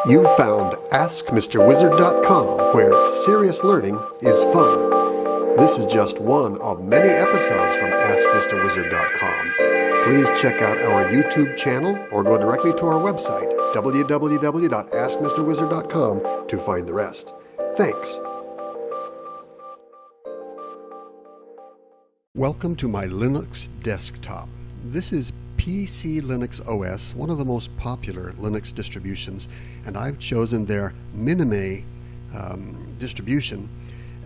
You've found AskMisterWizard.com, where serious learning is fun. This is just one of many episodes from AskMisterWizard.com. Please check out our YouTube channel or go directly to our website, www.AskMisterWizard.com, to find the rest. Thanks. Welcome to my Linux desktop. This is PC Linux OS, one of the most popular Linux distributions, and I've chosen their Minime distribution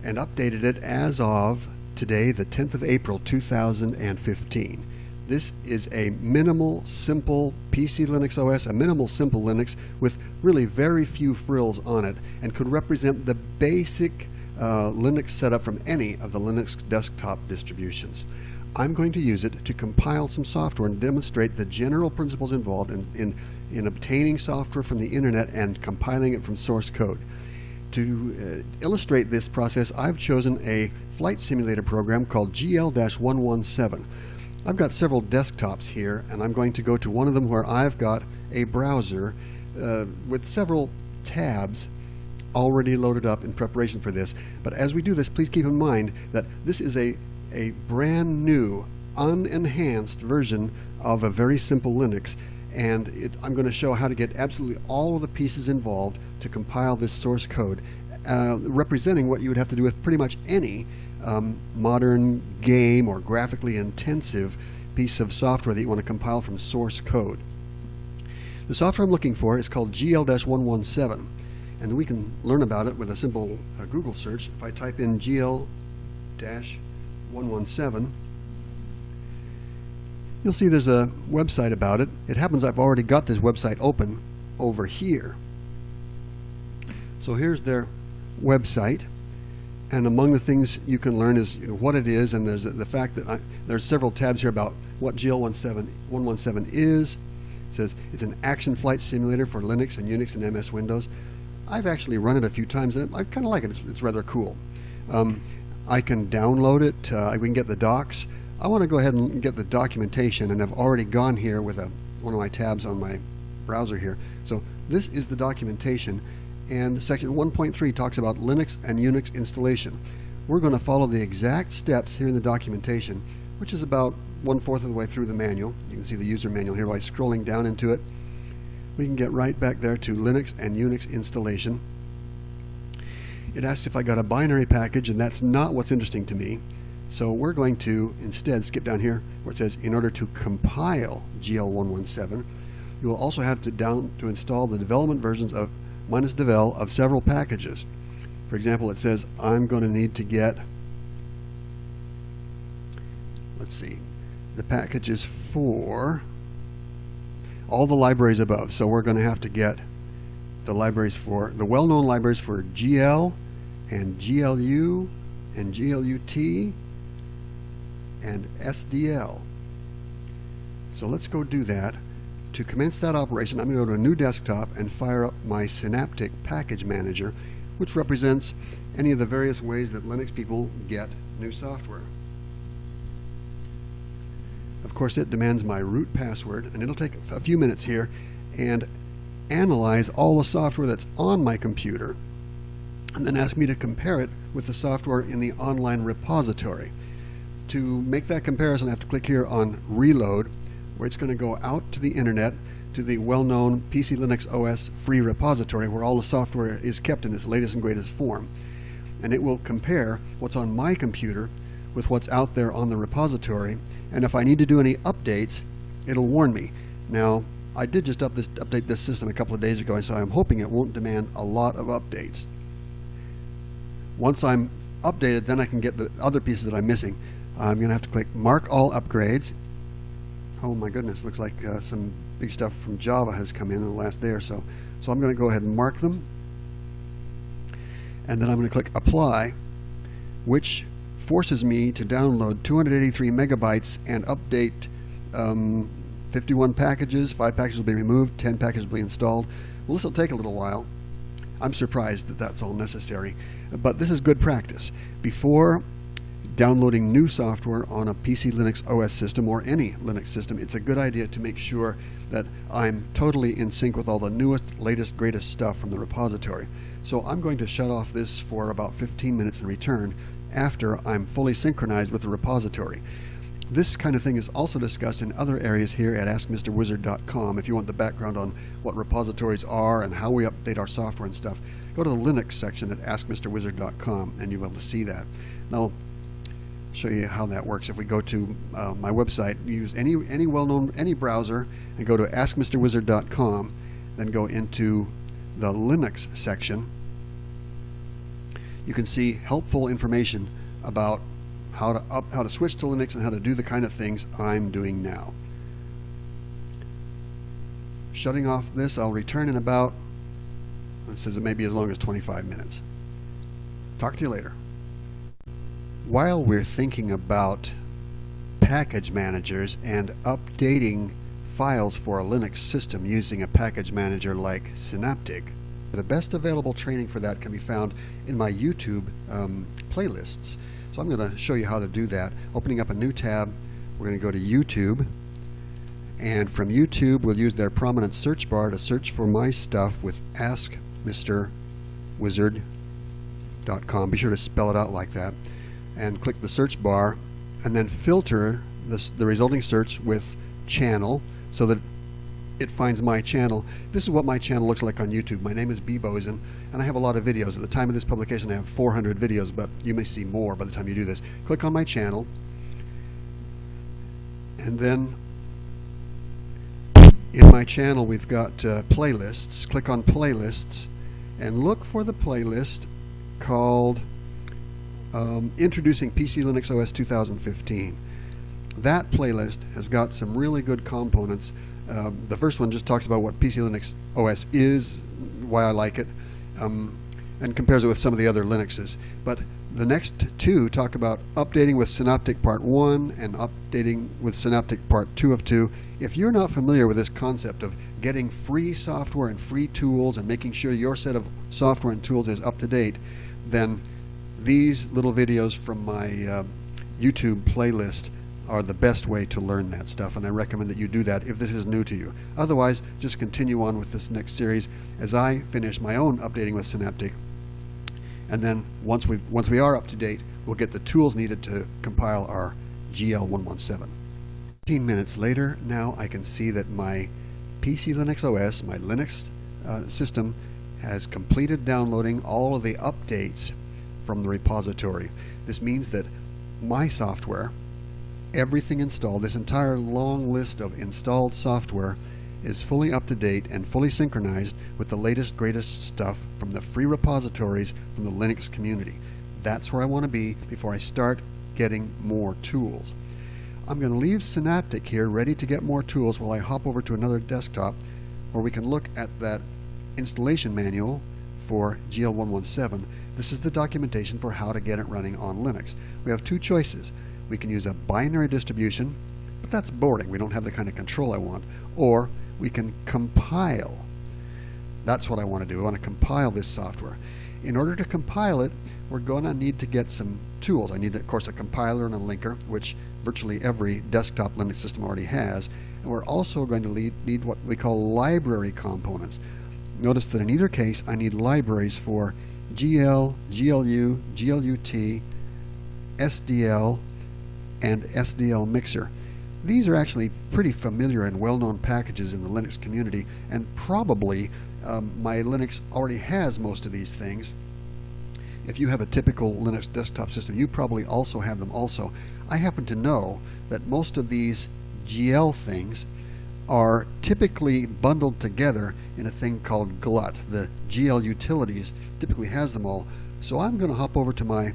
and updated it as of today, the 10th of April 2015. This is a minimal, simple PC Linux OS, a minimal, simple Linux with really very few frills on it, and could represent the basic Linux setup from any of the Linux desktop distributions. I'm going to use it to compile some software and demonstrate the general principles involved in obtaining software from the internet and compiling it from source code. To illustrate this process, I've chosen a flight simulator program called GL-117. I've got several desktops here, and I'm going to go to one of them where I've got a browser with several tabs already loaded up in preparation for this. But as we do this, please keep in mind that this is a brand new, unenhanced version of a very simple Linux, and I'm going to show how to get absolutely all of the pieces involved to compile this source code, representing what you would have to do with pretty much any modern game or graphically intensive piece of software that you want to compile from source code. The software I'm looking for is called GL-117, and we can learn about it with a simple Google search. If I type in GL-117, you'll see there's a website about it. It happens I've already got this website open over here. So here's their website, and among the things you can learn is what it is, and there's the fact that there's several tabs here about what GL-117 is. It says it's an action flight simulator for Linux and Unix and MS Windows. I've actually run it a few times, and I kind of like it. It's rather cool. I can download it. We can get the docs. I want to go ahead and get the documentation, and I've already gone here with one of my tabs on my browser here. So this is the documentation, and section 1.3 talks about Linux and Unix installation. We're going to follow the exact steps here in the documentation, which is about 1/4 of the way through the manual. You can see the user manual here by scrolling down into it. We can get right back there to Linux and Unix installation. It asks if I got a binary package, and that's not what's interesting to me. So we're going to instead skip down here where it says in order to compile GL-117, you will also have to install the development versions of -devel of several packages. For example, it says I'm going to need to get, let's see, the packages for all the libraries above. So we're going to have to get the libraries for the well-known libraries for GL and GLU and GLUT and SDL. So let's go do that. To commence that operation, I'm going to go to a new desktop and fire up my Synaptic Package Manager, which represents any of the various ways that Linux people get new software. Of course, it demands my root password, and it'll take a few minutes here and analyze all the software that's on my computer, and then ask me to compare it with the software in the online repository. To make that comparison, I have to click here on Reload, where it's going to go out to the internet, to the well-known PC Linux OS free repository, where all the software is kept in its latest and greatest form. And it will compare what's on my computer with what's out there on the repository, and if I need to do any updates, it'll warn me. Now, I did just update this system a couple of days ago, so I'm hoping it won't demand a lot of updates. Once I'm updated, then I can get the other pieces that I'm missing. I'm going to have to click Mark All Upgrades. Oh my goodness, looks like some big stuff from Java has come in the last day or so. So I'm going to go ahead and mark them. And then I'm going to click Apply, which forces me to download 283 megabytes and update 51 packages. 5 packages will be removed, 10 packages will be installed. Well, this will take a little while. I'm surprised that that's all necessary, but this is good practice. Before downloading new software on a PC Linux OS system or any Linux system, it's a good idea to make sure that I'm totally in sync with all the newest, latest, greatest stuff from the repository. So I'm going to shut off this for about 15 minutes and return after I'm fully synchronized with the repository. This kind of thing is also discussed in other areas here at AskMisterWizard.com. If you want the background on what repositories are and how we update our software and stuff, go to the Linux section at AskMisterWizard.com and you'll be able to see that. Now, I'll show you how that works. If we go to my website, use any well-known, any browser, and go to AskMisterWizard.com, then go into the Linux section, you can see helpful information about how to switch to Linux and how to do the kind of things I'm doing now. Shutting off this, I'll return in about, it says it may be as long as 25 minutes. Talk to you later. While we're thinking about package managers and updating files for a Linux system using a package manager like Synaptic, the best available training for that can be found in my YouTube playlists. So I'm going to show you how to do that. Opening up a new tab, we're going to go to YouTube, and from YouTube we'll use their prominent search bar to search for my stuff with AskMisterWizard.com. Be sure to spell it out like that, and click the search bar, and then filter the resulting search with channel so that it finds my channel. This is what my channel looks like on YouTube. My name is Bebozen, and I have a lot of videos. At the time of this publication I have 400 videos, but you may see more by the time you do this. Click on my channel, and then in my channel we've got playlists. Click on playlists and look for the playlist called Introducing PC Linux OS 2015. That playlist has got some really good components. The first one just talks about what PC Linux OS is, why I like it, and compares it with some of the other Linuxes. But the next two talk about updating with Synaptic Part 1 and updating with Synaptic Part 2 of 2. If you're not familiar with this concept of getting free software and free tools and making sure your set of software and tools is up to date, then these little videos from my YouTube playlist are the best way to learn that stuff, and I recommend that you do that if this is new to you. Otherwise, just continue on with this next series as I finish my own updating with Synaptic, and then once we are up to date, we'll get the tools needed to compile our GL-117. 15 minutes later, now I can see that my PC Linux OS, my Linux system, has completed downloading all of the updates from the repository. This means that my software, everything installed, this entire long list of installed software, is fully up to date and fully synchronized with the latest, greatest stuff from the free repositories from the Linux community. That's where I want to be before I start getting more tools. I'm going to leave Synaptic here ready to get more tools while I hop over to another desktop where we can look at that installation manual for GL-117. This is the documentation for how to get it running on Linux. We have two choices. We can use a binary distribution, but that's boring. We don't have the kind of control I want. Or we can compile. That's what I want to do. I want to compile this software. In order to compile it, we're going to need to get some tools. I need, of course, a compiler and a linker, which virtually every desktop Linux system already has. And we're also going to need what we call library components. Notice that in either case, I need libraries for GL, GLU, GLUT, SDL, and SDL Mixer. These are actually pretty familiar and well-known packages in the Linux community, and probably my Linux already has most of these things. If you have a typical Linux desktop system, you probably also have them also. I happen to know that most of these GL things are typically bundled together in a thing called GLUT. The GL Utilities typically has them all. So I'm going to hop over to my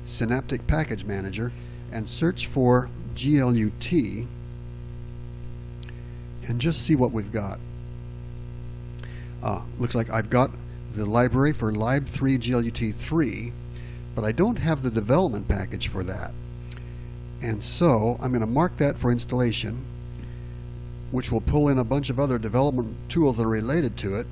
Synaptic Package Manager and search for GLUT and just see what we've got. Looks like I've got the library for lib3 GLUT3, but I don't have the development package for that. And so I'm going to mark that for installation, which will pull in a bunch of other development tools that are related to it.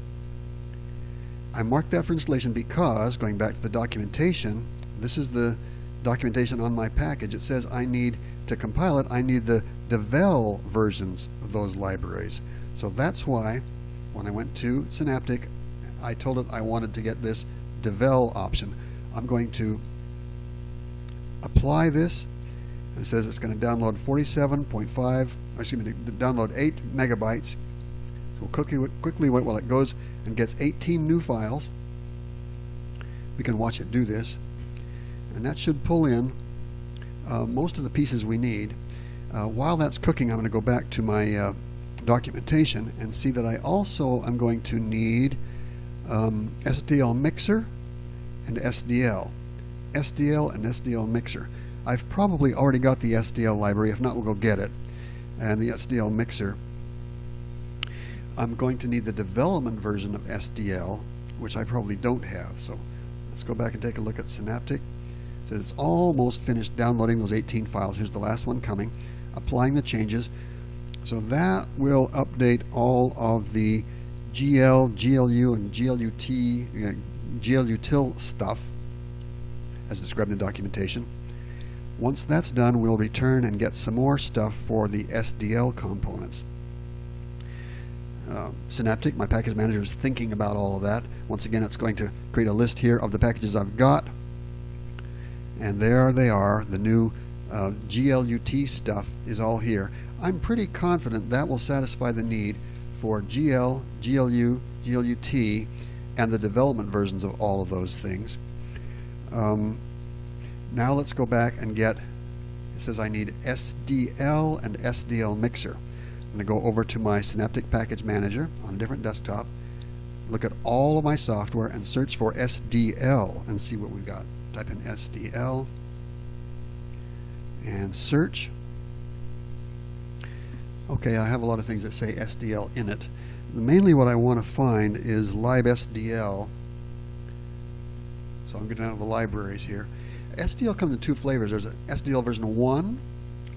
I marked that for installation because, going back to the documentation, this is the documentation on my package, it says I need to compile it, I need the devel versions of those libraries. So that's why when I went to Synaptic, I told it I wanted to get this devel option. I'm going to apply this, and it says it's going to download 47.5, excuse me, download 8 megabytes. So quickly wait while it goes and gets 18 new files. We can watch it do this, and that should pull in most of the pieces we need. While that's cooking, I'm going to go back to my documentation and see that I also am going to need SDL Mixer and SDL. SDL and SDL Mixer. I've probably already got the SDL library. If not, we'll go get it. And the SDL Mixer. I'm going to need the development version of SDL, which I probably don't have. So let's go back and take a look at Synaptic. It says it's almost finished downloading those 18 files. Here's the last one coming. Applying the changes. So that will update all of the GL, GLU, and GLUT, GLUtil stuff as described in the documentation. Once that's done, we'll return and get some more stuff for the SDL components. Synaptic, my package manager, is thinking about all of that. Once again, it's going to create a list here of the packages I've got, and there they are. The new GLUT stuff is all here. I'm pretty confident that will satisfy the need for GL, GLU, GLUT, and the development versions of all of those things. Now let's go back and get, it says I need SDL and SDL Mixer. I'm going to go over to my Synaptic Package Manager on a different desktop, look at all of my software, and search for SDL and see what we've got. Type in SDL and search. Okay, I have a lot of things that say SDL in it. Mainly what I want to find is libSDL. So I'm getting out of the libraries here. SDL comes in two flavors. There's an SDL version 1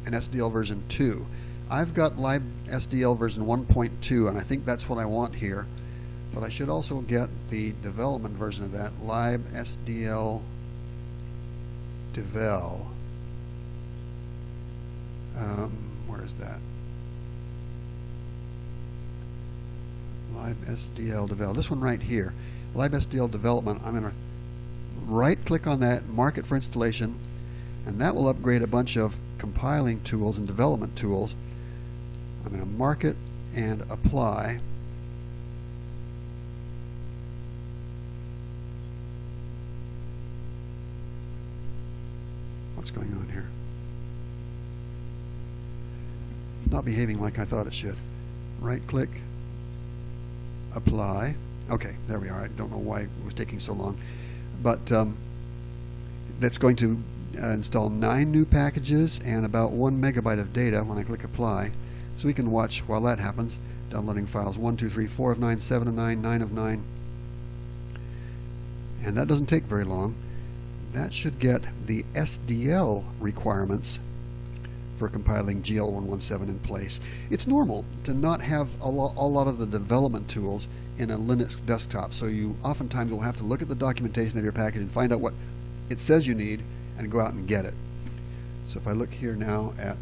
and SDL version 2. I've got libSDL version 1.2, and I think that's what I want here. But I should also get the development version of that, libSDL devel. Where is that? libSDL devel. This one right here. libSDL development. I'm going to right-click on that, mark it for installation, and that will upgrade a bunch of compiling tools and development tools. I'm going to mark it and apply. What's going on here? It's not behaving like I thought it should. Right-click, apply. Okay, there we are. I don't know why it was taking so long. But that's going to install 9 new packages and about 1 megabyte of data when I click apply. So we can watch while that happens, downloading files 1, 2, 3, 4 of 9, 7 of 9, 9 of 9. And that doesn't take very long. That should get the SDL requirements for compiling GL-117 in place. It's normal to not have a lot of the development tools in a Linux desktop, so you oftentimes will have to look at the documentation of your package and find out what it says you need and go out and get it. So if I look here now at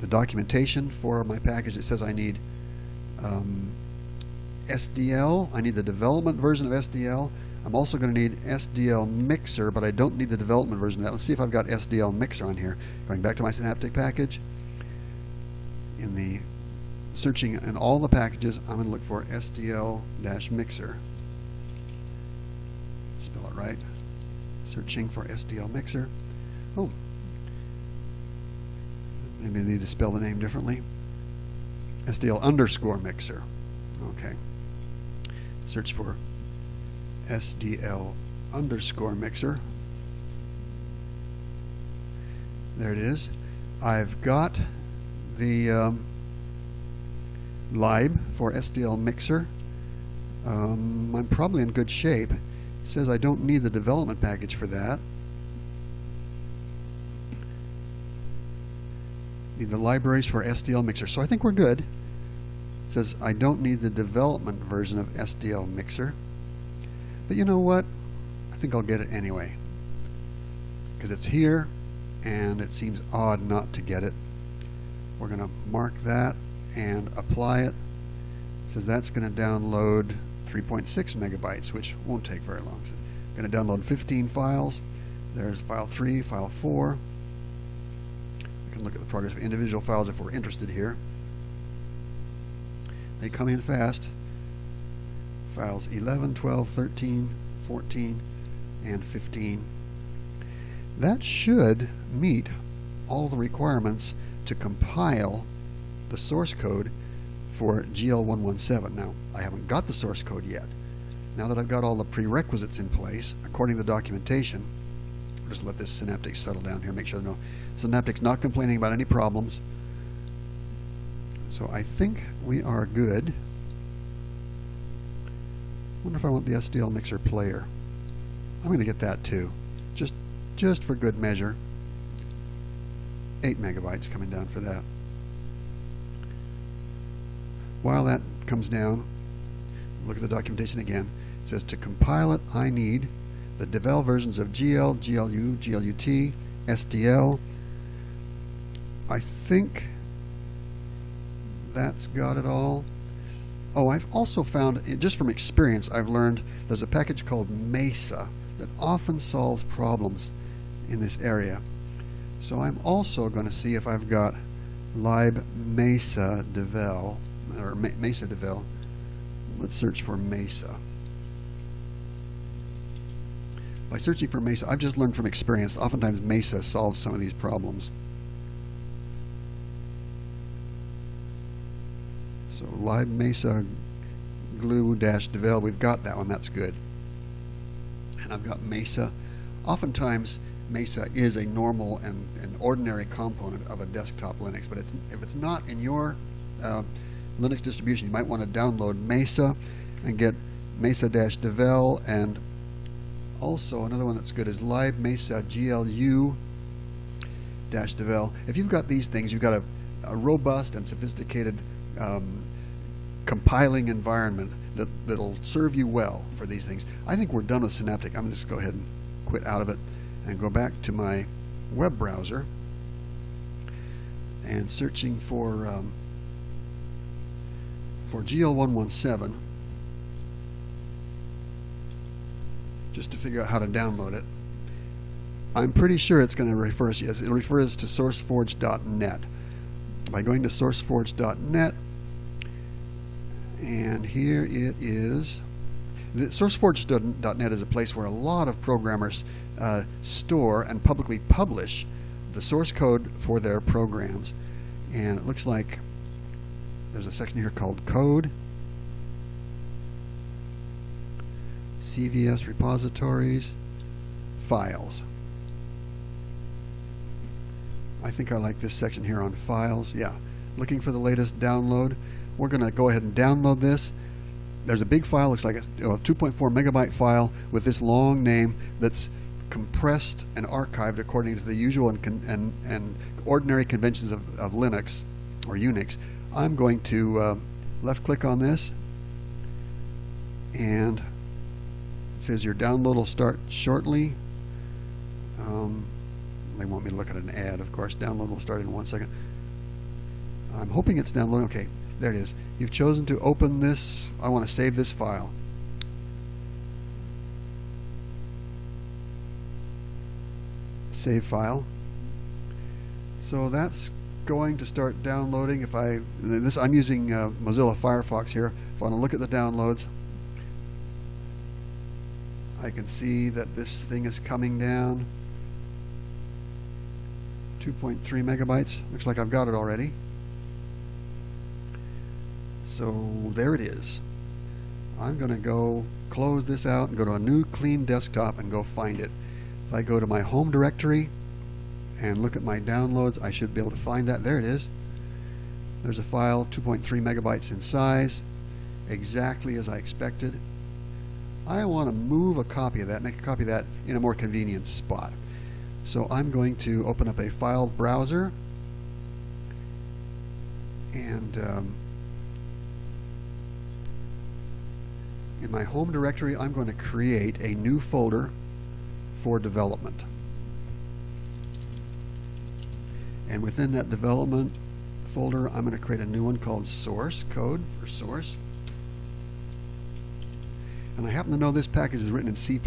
the documentation for my package, it says I need SDL, I need the development version of SDL. I'm also going to need SDL Mixer, but I don't need the development version of that. Let's see if I've got SDL Mixer on here. Going back to my Synaptic package, in the searching in all the packages, I'm going to look for SDL-Mixer. Spell it right. Searching for SDL Mixer. Oh, maybe I need to spell the name differently. SDL_Mixer. Okay. Search for SDL_Mixer. There it is. I've got the lib for SDL Mixer. I'm probably in good shape. It says I don't need the development package for that. Need the libraries for SDL Mixer. So I think we're good. It says I don't need the development version of SDL Mixer. But you know what? I think I'll get it anyway. because it's here and it seems odd not to get it. We're going to mark that and apply it. It says that's going to download 3.6 megabytes, which won't take very long. So it's going to download 15 files. There's file 3, file 4. We can look at the progress of individual files if we're interested here. They come in fast. Files 11, 12, 13, 14, and 15. That should meet all the requirements to compile the source code for GL-117. Now, I haven't got the source code yet. Now that I've got all the prerequisites in place, according to the documentation, I'll just let this Synaptics settle down here, make sure no Synaptics not complaining about any problems. So I think we are good. Wonder if I want the SDL Mixer player. I'm going to get that too, just for good measure. 8 megabytes coming down for that. While that comes down, look at the documentation again. It says to compile it, I need the devel versions of GL, GLU, GLUT, SDL. I think that's got it all. Oh, I've also found, just from experience, I've learned there's a package called Mesa that often solves problems in this area. So I'm also going to see if I've got lib Mesa devel, or Mesa devel. Let's search for Mesa. By searching for Mesa, I've just learned from experience, oftentimes Mesa solves some of these problems. So lib Mesa glue-devel, we've got that one, that's good. And I've got Mesa. Oftentimes Mesa is a normal and an ordinary component of a desktop Linux, but if it's not in your Linux distribution, you might want to download Mesa and get Mesa-devel, and also another one that's good is lib Mesa GLU-devel. If you've got these things, you've got a robust and sophisticated compiling environment that'll serve you well for these things. I think we're done with Synaptic. I'm going to just go ahead and quit out of it and go back to my web browser and searching for GL-117 just to figure out how to download it. I'm pretty sure it's going to refer us, yes, it refers to sourceforge.net. By going to sourceforge.net, and here it is. The sourceforge.net is a place where a lot of programmers store and publicly publish the source code for their programs. And it looks like there's a section here called Code, CVS repositories, Files. I think I like this section here on Files. Yeah, looking for the latest download. We're going to go ahead and download this. There's a big file, looks like a 2.4 megabyte file with this long name that's compressed and archived according to the usual and ordinary conventions of Linux or Unix. I'm going to left click on this, and it says your download will start shortly. They want me to look at an ad, of course. Download will start in 1 second. I'm hoping it's downloading. Okay, there it is. You've chosen to open this. I want to save this file. Save file. So that's going to start downloading. I'm using Mozilla Firefox here. If I want to look at the downloads, I can see that this thing is coming down. 2.3 megabytes. Looks like I've got it already. So there it is. I'm going to go close this out and go to a new clean desktop and go find it. If I go to my home directory and look at my downloads, I should be able to find that. There it is. There's a file, 2.3 megabytes in size, exactly as I expected. I want to move a copy of that, make a copy of that in a more convenient spot. So I'm going to open up a file browser, and in my home directory I'm going to create a new folder for development. And within that development folder, I'm going to create a new one called source code for source. And I happen to know this package is written in C++.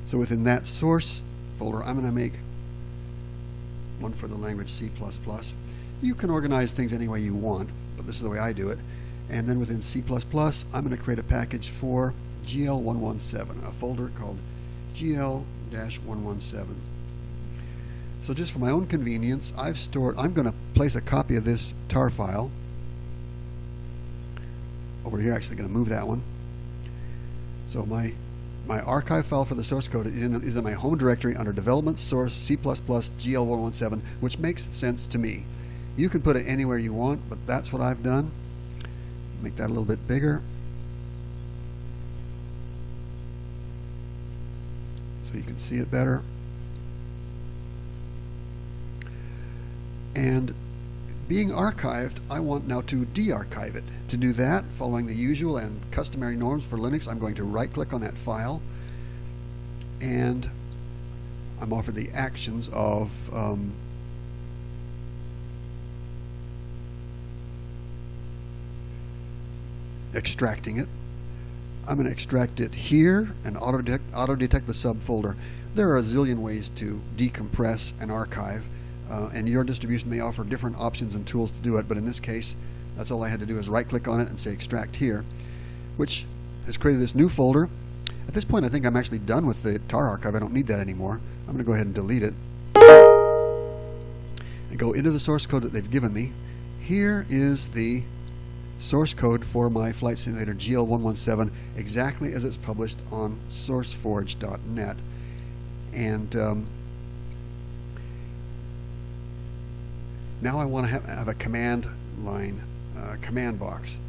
So within that source folder, I'm going to make one for the language C++. You can organize things any way you want, but this is the way I do it. And then within C++, I'm going to create a package for GL-117, a folder called GL-117. So just for my own convenience, I'm going to place a copy of this tar file over here. Actually going to move that one. So my archive file for the source code is in my home directory under development source C++ GL-117, which makes sense to me. You can put it anywhere you want, but that's what I've done. Make that a little bit bigger so you can see it better. And being archived, I want now to de-archive it. To do that, following the usual and customary norms for Linux, I'm going to right-click on that file, and I'm offered the actions of extracting it. I'm going to extract it here and auto-detect the subfolder. There are a zillion ways to decompress and archive, and your distribution may offer different options and tools to do it, but in this case, that's all I had to do is right-click on it and say extract here, which has created this new folder. At this point, I think I'm actually done with the tar archive. I don't need that anymore. I'm going to go ahead and delete it and go into the source code that they've given me. Here is the source code for my flight simulator GL-117, exactly as it's published on Sourceforge.net. And now I want to have a command line, command box.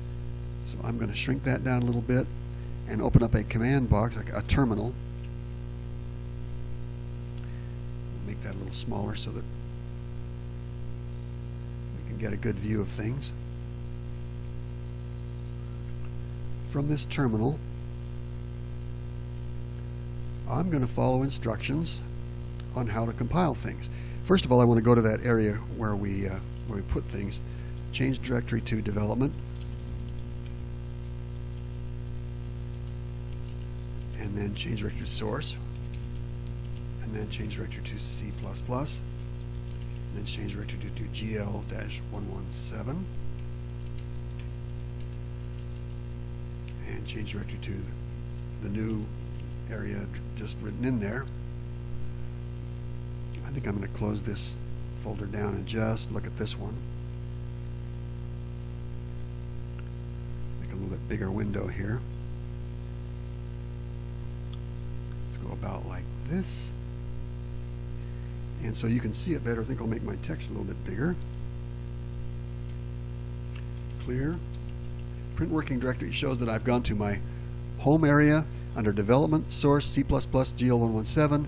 So I'm going to shrink that down a little bit and open up a command box, like a terminal. Make that a little smaller so that we can get a good view of things. From this terminal, I'm going to follow instructions on how to compile things. First of all, I want to go to that area where we put things. Change directory to development, and then change directory to source, and then change directory to C++, and then change directory to GL-117, and change directory to the new area just written in there. I think I'm going to close this folder down and just look at this one. Make a little bit bigger window here. Let's go about like this. And so you can see it better. I think I'll make my text a little bit bigger. Clear. Print working directory shows that I've gone to my home area under development source C++ GL-117,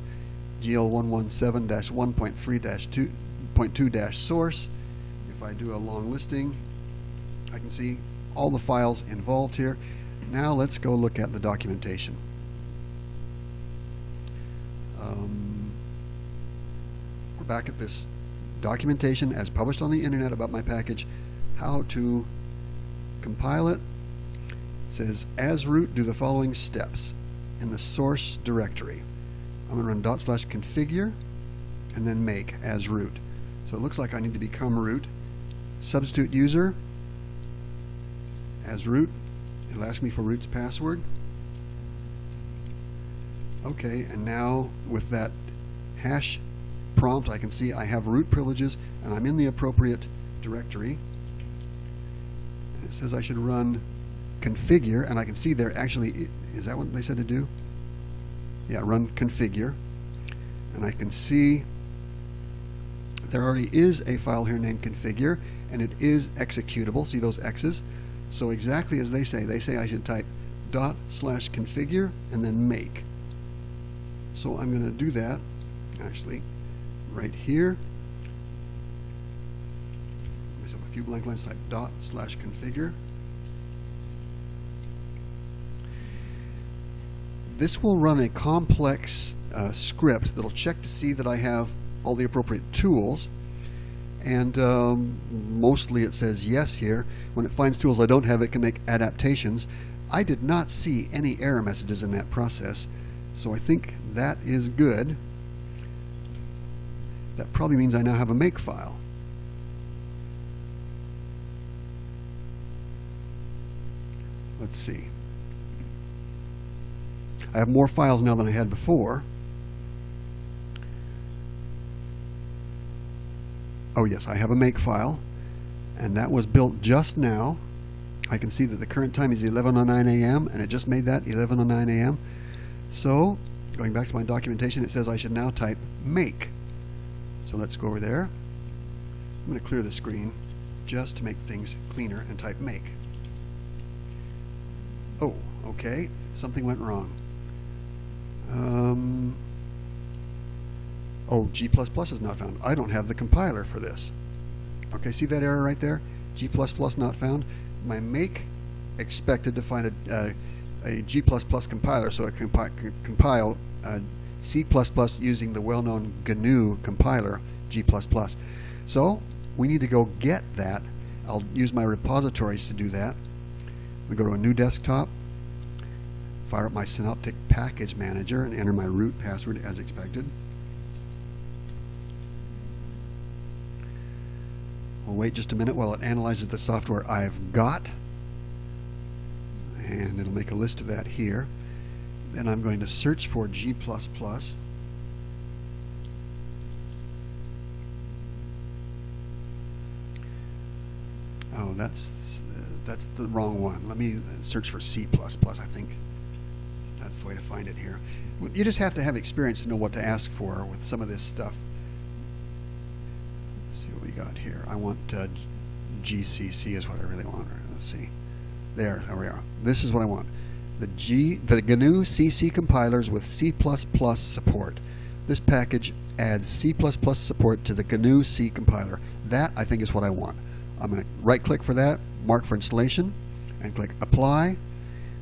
GL-117-1.3-2.2-source. If I do a long listing, I can see all the files involved here. Now let's go look at the documentation. We're back at this documentation as published on the internet about my package, how to compile it. It says, as root, do the following steps in the source directory. I'm going to run /configure and then make as root. So it looks like I need to become root. Substitute user as root. It'll ask me for root's password. Okay, and now with that hash prompt, I can see I have root privileges and I'm in the appropriate directory. And it says I should run configure, and I can see there actually, is that what they said to do? Yeah, run configure. And I can see there already is a file here named configure, and it is executable. See those X's? So exactly as they say I should type /configure and then make. So I'm going to do that actually right here. Myself a few blank lines, type /configure. This will run a complex script that'll check to see that I have all the appropriate tools. and mostly it says yes here. When it finds tools I don't have, it can make adaptations. I did not see any error messages in that process, so I think that is good. That probably means I now have a make file. Let's see. I have more files now than I had before. Oh yes, I have a make file, and that was built just now. I can see that the current time is 11:09 a.m. and it just made that 11:09 a.m. So, going back to my documentation, it says I should now type make. So let's go over there. I'm going to clear the screen just to make things cleaner and type make. Oh, okay, something went wrong. Oh, G++ is not found. I don't have the compiler for this. Okay, see that error right there? G++ not found. My make expected to find a G++ compiler, so it can compile C++ using the well-known GNU compiler, G++. So we need to go get that. I'll use my repositories to do that. We go to a new desktop, fire up my Synoptic Package Manager, and enter my root password as expected. We'll wait just a minute while it analyzes the software I've got, and it'll make a list of that here. Then I'm going to search for G++. Oh, that's the wrong one. Let me search for C++, I think. That's the way to find it here. You just have to have experience to know what to ask for with some of this stuff. Let's see what we got here. I want GCC is what I really want. Let's see. There we are. This is what I want. The GNU CC compilers with C++ support. This package adds C++ support to the GNU C compiler. That, I think, is what I want. I'm going to right-click for that, mark for installation, and click Apply. It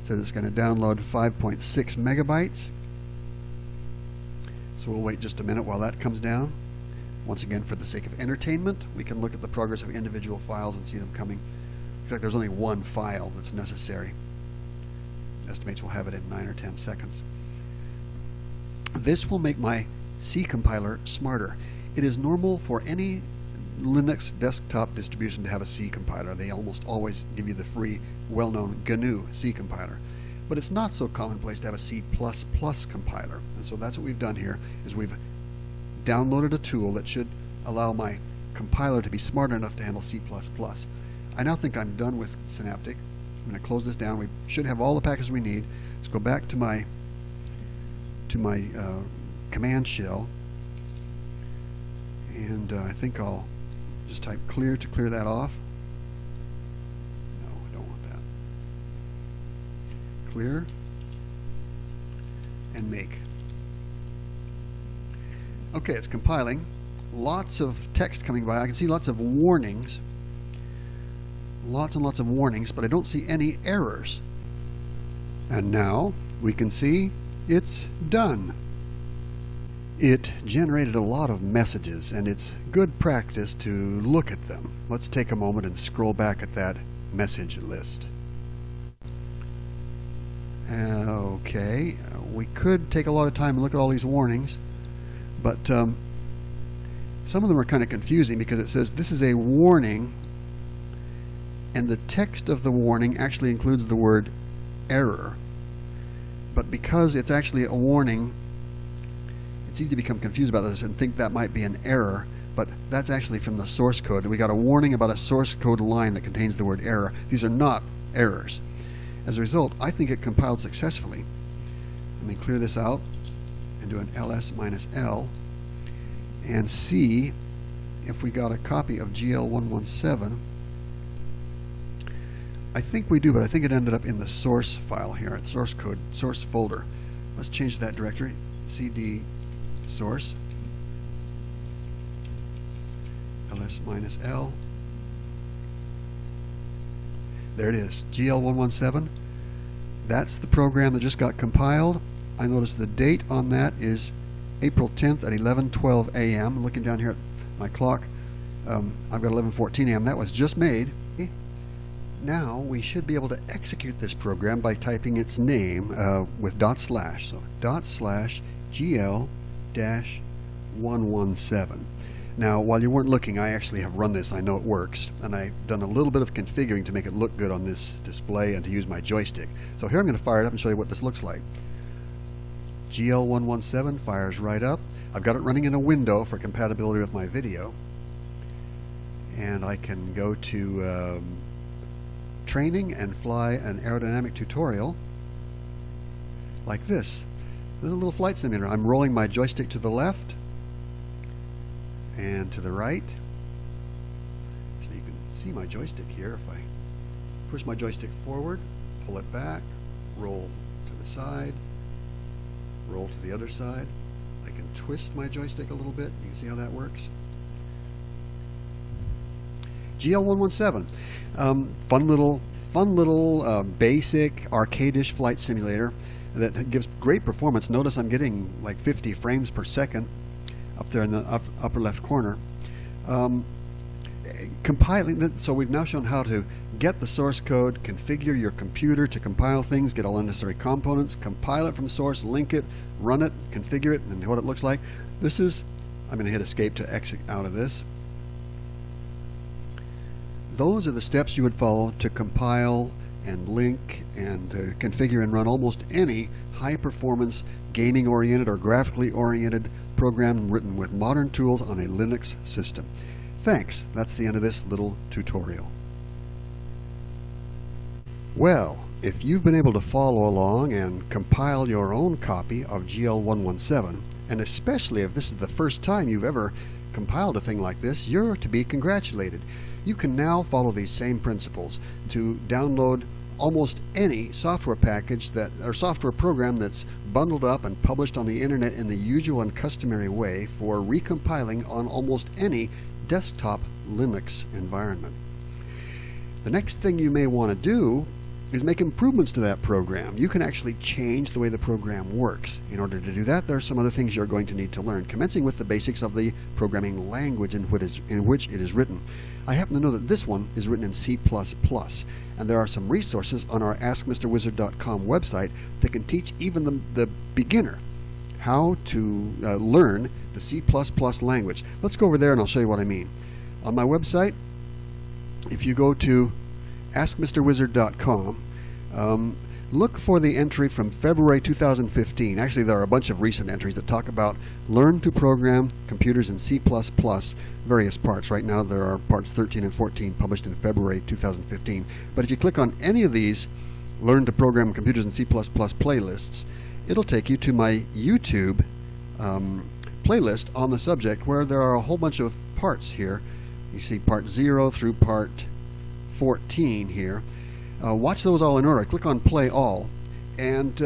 says it's going to download 5.6 megabytes. So we'll wait just a minute while that comes down. Once again, for the sake of entertainment, we can look at the progress of individual files and see them coming. Looks like there's only one file that's necessary. Estimates will have it in 9 or 10 seconds. This will make my C compiler smarter. It is normal for any Linux desktop distribution to have a C compiler. They almost always give you the free, well-known GNU C compiler. But it's not so commonplace to have a C++ compiler. And so that's what we've done here, is we've downloaded a tool that should allow my compiler to be smart enough to handle C++. I now think I'm done with Synaptic. I'm going to close this down. We should have all the packages we need. Let's go back to my command shell, and I think I'll just type clear to clear that off. No, I don't want that. Clear and make. Okay, it's compiling. Lots of text coming by. I can see lots of warnings. Lots and lots of warnings, but I don't see any errors. And now we can see it's done. It generated a lot of messages, and it's good practice to look at them. Let's take a moment and scroll back at that message list. Okay, we could take a lot of time and look at all these warnings, but some of them are kind of confusing because it says this is a warning, and the text of the warning actually includes the word error. But because it's actually a warning, it's easy to become confused about this and think that might be an error, but that's actually from the source code. And we got a warning about a source code line that contains the word error. These are not errors. As a result, I think it compiled successfully. Let me clear this out and do an ls-l and see if we got a copy of GL-117. I think we do, but I think it ended up in the source file here, at source code, source folder. Let's change that directory. cd source ls-l. There it is, GL-117. That's the program that just got compiled. I notice the date on that is April 10th at 11:12 a.m. Looking down here at my clock, I've got 11:14 a.m. That was just made. Now we should be able to execute this program by typing its name with // So ./GL-117. Now, while you weren't looking, I actually have run this. I know it works, and I've done a little bit of configuring to make it look good on this display and to use my joystick. So here I'm going to fire it up and show you what this looks like. GL-117 fires right up. I've got it running in a window for compatibility with my video, and I can go to training and fly an aerodynamic tutorial like this. This is a little flight simulator. I'm rolling my joystick to the left and to the right, so you can see my joystick here. If I push my joystick forward, pull it back, roll to the side, roll to the other side. I can twist my joystick a little bit. You can see how that works. GL-117, fun little basic arcade-ish flight simulator that gives great performance. Notice I'm getting like 50 frames per second up there in the upper left corner. Compiling, so we've now shown how to get the source code, configure your computer to compile things, get all unnecessary components, compile it from source, link it, run it, configure it, and what it looks like. This is, I'm going to hit escape to exit out of this. Those are the steps you would follow to compile and link and configure and run almost any high-performance, gaming-oriented or graphically-oriented program written with modern tools on a Linux system. Thanks. That's the end of this little tutorial. Well, if you've been able to follow along and compile your own copy of GL-117, and especially if this is the first time you've ever compiled a thing like this, you're to be congratulated. You can now follow these same principles to download almost any software package or software program that's bundled up and published on the internet in the usual and customary way for recompiling on almost any desktop Linux environment. The next thing you may want to do is make improvements to that program. You can actually change the way the program works. In order to do that, there are some other things you're going to need to learn, commencing with the basics of the programming language in which it is written. I happen to know that this one is written in C++, and there are some resources on our AskMisterWizard.com website that can teach even the beginner how to learn the C++ language. Let's go over there and I'll show you what I mean. On my website, if you go to AskMisterWizard.com, look for the entry from February 2015. Actually, there are a bunch of recent entries that talk about learn to program computers in C++, various parts. Right now there are parts 13 and 14 published in February 2015. But if you click on any of these learn to program computers in C++ playlists, it'll take you to my YouTube playlist on the subject, where there are a whole bunch of parts here. You see part 0 through part 14 here. Watch those all in order. Click on play all, and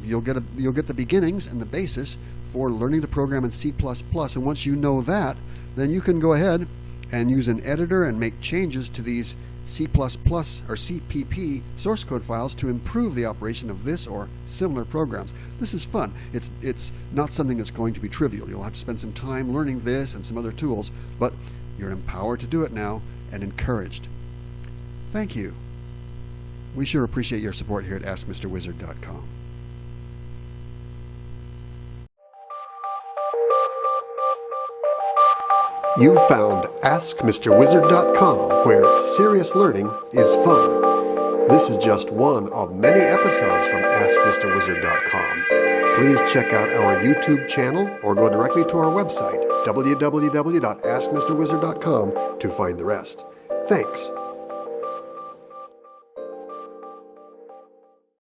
you'll get the beginnings and the basis for learning to program in C++. And once you know that, then you can go ahead and use an editor and make changes to these C++ or CPP source code files to improve the operation of this or similar programs. This is fun. It's not something that's going to be trivial. You'll have to spend some time learning this and some other tools, but you're empowered to do it now and encouraged. Thank you. We sure appreciate your support here at AskMisterWizard.com. You found AskMisterWizard.com, where serious learning is fun. This is just one of many episodes from AskMisterWizard.com. Please check out our YouTube channel or go directly to our website, www.askmisterwizard.com, to find the rest. Thanks.